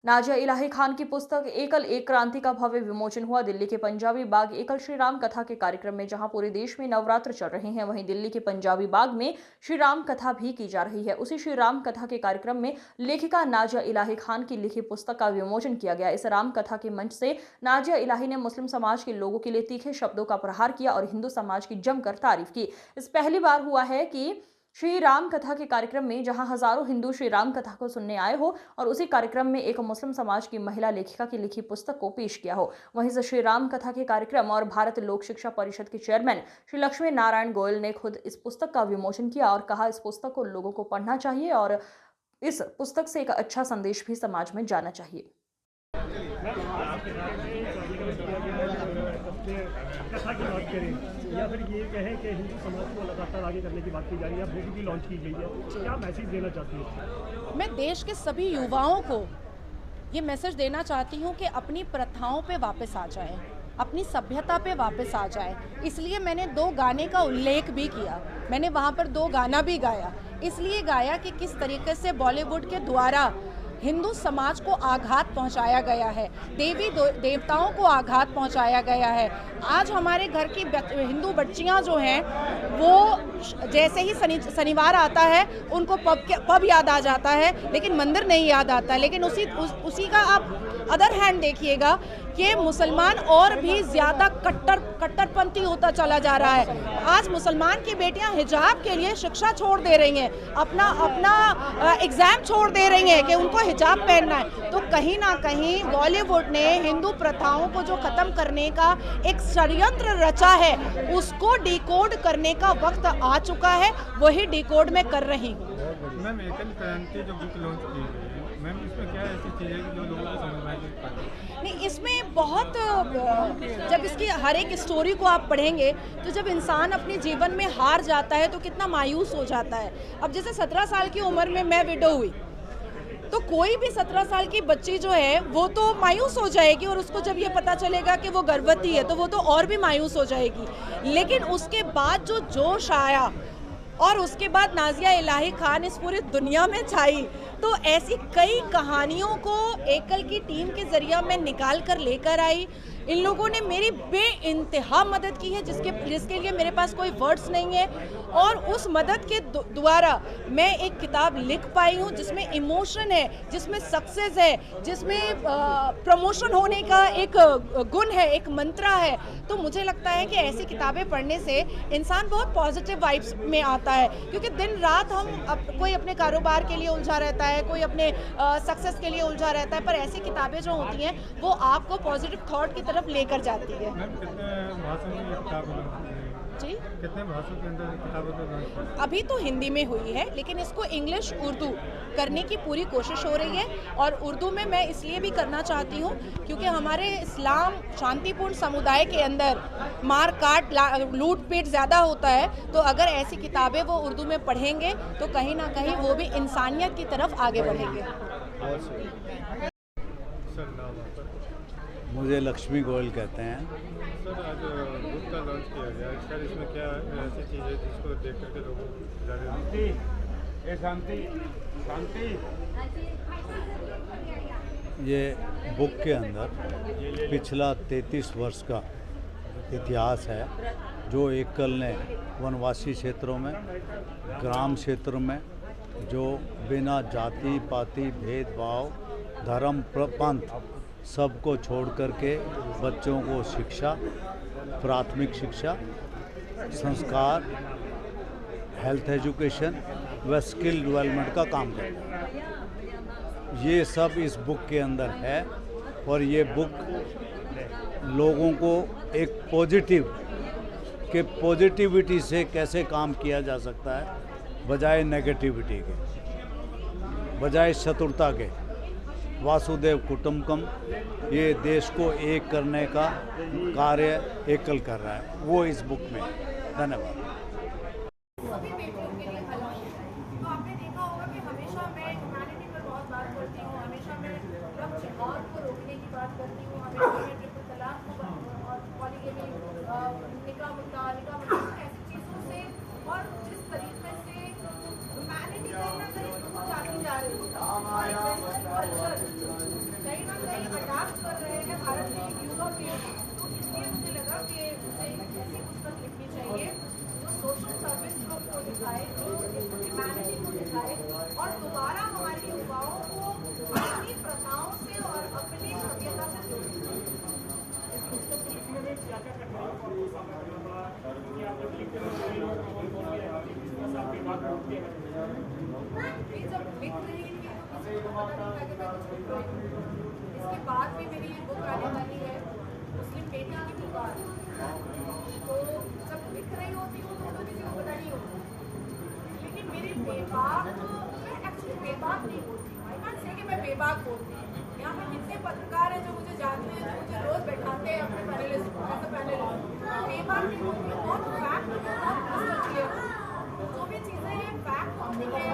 नाजिया इलाही खान की पुस्तक एकल एक क्रांति का भव्य विमोचन हुआ। दिल्ली के पंजाबी बाग एकल श्री राम कथा के कार्यक्रम में जहां पूरे देश में नवरात्र चल रहे हैं, वहीं दिल्ली के पंजाबी बाग में श्री राम कथा भी की जा रही है। उसी श्री राम कथा के कार्यक्रम में लेखिका नाजिया इलाही खान की लिखी पुस्तक का विमोचन किया गया। इस राम कथा के मंच से नाजिया इलाही ने मुस्लिम समाज के लोगों के लिए तीखे शब्दों का प्रहार किया और हिंदू समाज की जमकर तारीफ की। इस पहली बार हुआ है कि श्री राम कथा के कार्यक्रम में जहां हजारों हिंदू श्री राम कथा को सुनने आए हो और उसी कार्यक्रम में एक मुस्लिम समाज की महिला लेखिका की लिखी पुस्तक को पेश किया हो। वहीं से श्री राम कथा के कार्यक्रम और भारत लोक शिक्षा परिषद के चेयरमैन श्री लक्ष्मी नारायण गोयल ने खुद इस पुस्तक का विमोचन किया और कहा, इस पुस्तक को लोगों को पढ़ना चाहिए और इस पुस्तक से एक अच्छा संदेश भी समाज में जाना चाहिए। कथा की बात करें या फिर ये कहें कि हिंदू समाज को लगातार आगे करने की बात की जा रही है, बुक भी लॉन्च की गई है, क्या मैसेज देना चाहती हैं? मैं देश के सभी युवाओं को ये मैसेज देना चाहती हूँ कि अपनी प्रथाओं पे वापस आ जाएं, अपनी सभ्यता पे वापस आ जाएं। इसलिए मैंने 2 गाने का उल्लेख भी किया, मैंने वहाँ पर 2 गाना भी गाया। इसलिए गाया कि किस तरीके से बॉलीवुड के द्वारा हिंदू समाज को आघात पहुंचाया गया है, देवी देवताओं को आघात पहुंचाया गया है। आज हमारे घर की हिंदू बच्चियां जो हैं वो जैसे ही शनिवार आता है उनको पब याद आ जाता है, लेकिन मंदिर नहीं याद आता। लेकिन उसी का आप अदर हैंड देखिएगा कि मुसलमान और भी ज़्यादा कट्टरपंथी होता चला जा रहा है। आज मुसलमान की बेटियां हिजाब के लिए शिक्षा छोड़ दे रही हैं, अपना एग्ज़ाम छोड़ दे रही हैं कि उनको हिजाब पहनना है। तो कहीं ना कहीं बॉलीवुड ने हिंदू प्रथाओं को जो ख़त्म करने का एक षड्यंत्र रचा है, उसको डिकोड करने का वक्त आ चुका है। वही डिकोड मैं कर रही हूँ। मैम, एकल क्रांति जो बुक लॉन्च की गई है, मैम इसमें क्या ऐसी चीज़ है जो लोगों को समझ में आएगी? नहीं, इसमें बहुत जब इसकी हर एक स्टोरी को आप पढ़ेंगे तो जब इंसान अपने जीवन में हार जाता है तो कितना मायूस हो जाता है। अब जैसे 17 साल की उम्र में मैं विडो हुई, तो कोई भी 17 साल की बच्ची जो है वो तो मायूस हो जाएगी, और उसको जब ये पता चलेगा कि वो गर्भवती है तो वो तो और भी मायूस हो जाएगी। लेकिन उसके बाद जो जोश आया और उसके बाद नाजिया इलाही खान इस पूरी दुनिया में छाई, तो ऐसी कई कहानियों को एकल की टीम के जरिए मैं निकाल कर लेकर आई। इन लोगों ने मेरी बेइंतहा मदद की है, जिसके लिए मेरे पास कोई वर्ड्स नहीं है। और उस मदद के द्वारा मैं एक किताब लिख पाई हूँ जिसमें इमोशन है, जिसमें सक्सेस है, जिसमें प्रमोशन होने का एक गुण है, एक मंत्रा है। तो मुझे लगता है कि ऐसी किताबें पढ़ने से इंसान बहुत पॉजिटिव वाइब्स में आता है, क्योंकि दिन रात कोई अपने कारोबार के लिए उलझा रहता है, कोई अपने सक्सेस के लिए उलझा रहता है, पर ऐसी किताबें जो होती हैं वो आपको पॉजिटिव थॉट की तरफ लेकर जाती है। जी, कितने भाषाओं के अंदर किताबें? अभी तो हिंदी में हुई है, लेकिन इसको इंग्लिश उर्दू करने की पूरी कोशिश हो रही है। और उर्दू में मैं इसलिए भी करना चाहती हूँ क्योंकि हमारे इस्लाम शांतिपूर्ण समुदाय के अंदर मार काट लूट पीट ज़्यादा होता है। तो अगर ऐसी किताबें वो उर्दू में पढ़ेंगे तो कहीं ना कहीं वो भी इंसानियत की तरफ आगे बढ़ेंगे। मुझे लक्ष्मी गोयल कहते हैं। सर, आज बुक का लॉन्च किया गया, सर इसमें क्या ऐसी चीज़ है जिसको देख करके लोगों ये बुक के अंदर पिछला 33 वर्ष का इतिहास है, जो एकल ने वनवासी क्षेत्रों में, ग्राम क्षेत्रों में, जो बिना जाति पाति भेदभाव धर्म पंथ सबको छोड़ करके बच्चों को शिक्षा, प्राथमिक शिक्षा, संस्कार, हेल्थ एजुकेशन व स्किल डेवलपमेंट का काम करता है। ये सब इस बुक के अंदर है और ये बुक लोगों को एक पॉजिटिविटी से कैसे काम किया जा सकता है बजाय नेगेटिविटी के, बजाय शत्रुता के। वासुदेव कुटुंबकम, ये देश को एक करने का कार्य एकल कर रहा है, वो इस बुक में। धन्यवाद। सभी बेटियों के लिए भला है। तो आपने देखा होगा कि हमेशा मैं ह्यूमैनिटी पर बहुत बात करती हूँ, हमेशा मैं लव जिहाद को रोकने की बात करती हूँ, हमेशा मैं ट्रिपल तलाक और पॉलीगैमी, निकाह मुद्दा ऐसी चीज़ों से, और जिस तरीके से ह्यूमैनिटी कहीं ना कहीं जाती जा रही है, रही हूँ। इसके बाद भी मेरी ये बुक आने वाली है, मुस्लिम बेटी की पुकार। तो जब लिख रही होती हूँ तो किसी को पता नहीं होता, लेकिन मेरी बेबाक, मैं एक्चुअली बेबाक नहीं बोलती, आई कांट से कि मैं बेबाक बोलती हूँ। यहाँ पे कितने पत्रकार हैं जो मुझे जानते हैं, जो मुझे रोज बैठाते हैं अपने पैनलिस्ट ऐसा पैनलिस्ट, बेबाक नहीं बोलती हूँ, बहुत फैक्ट बहुत क्रिस्टल क्लियर जो भी चीज़ें हैं फैक्ट होती है,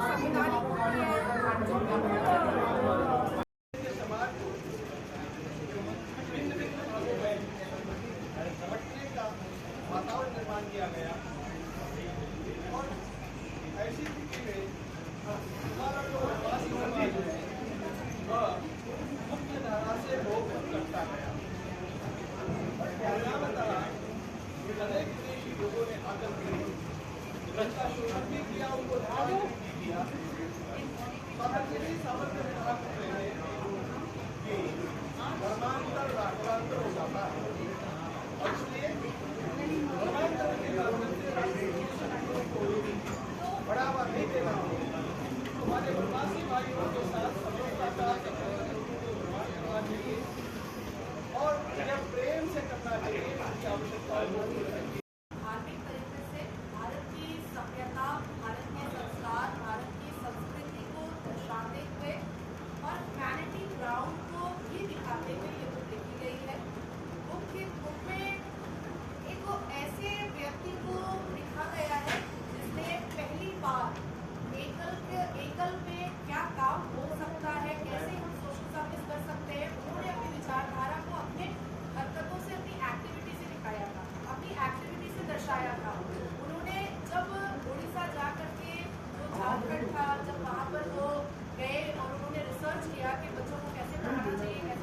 संविधानिक होती है, जो बिल्कुल धार्मिक तरीके से भारत की सभ्यता, भारत के संस्कार, भारत की संस्कृति को दर्शाते हुए और ह्यूमैनिटी ग्राउंड को भी दिखाते हुए ये बुक लिखी गई है। बुक में एक ऐसे व्यक्ति को लिखा गया है जिसने पहली बार एकल पे क्या काम हो सकता है, कैसे हम सोशल सर्विस कर सकते हैं, उन्होंने अपनी विचारधारा को अपने हरकतों से, अपनी एक्टिविटी से दिखाया था, अपनी एक्टिविटी से दर्शाया था। उन्होंने जब उड़ीसा जा करके जो झारखंड था, जब वहाँ पर वो गए और उन्होंने रिसर्च किया कि बच्चों को कैसे पढ़ाना चाहिए, कैसे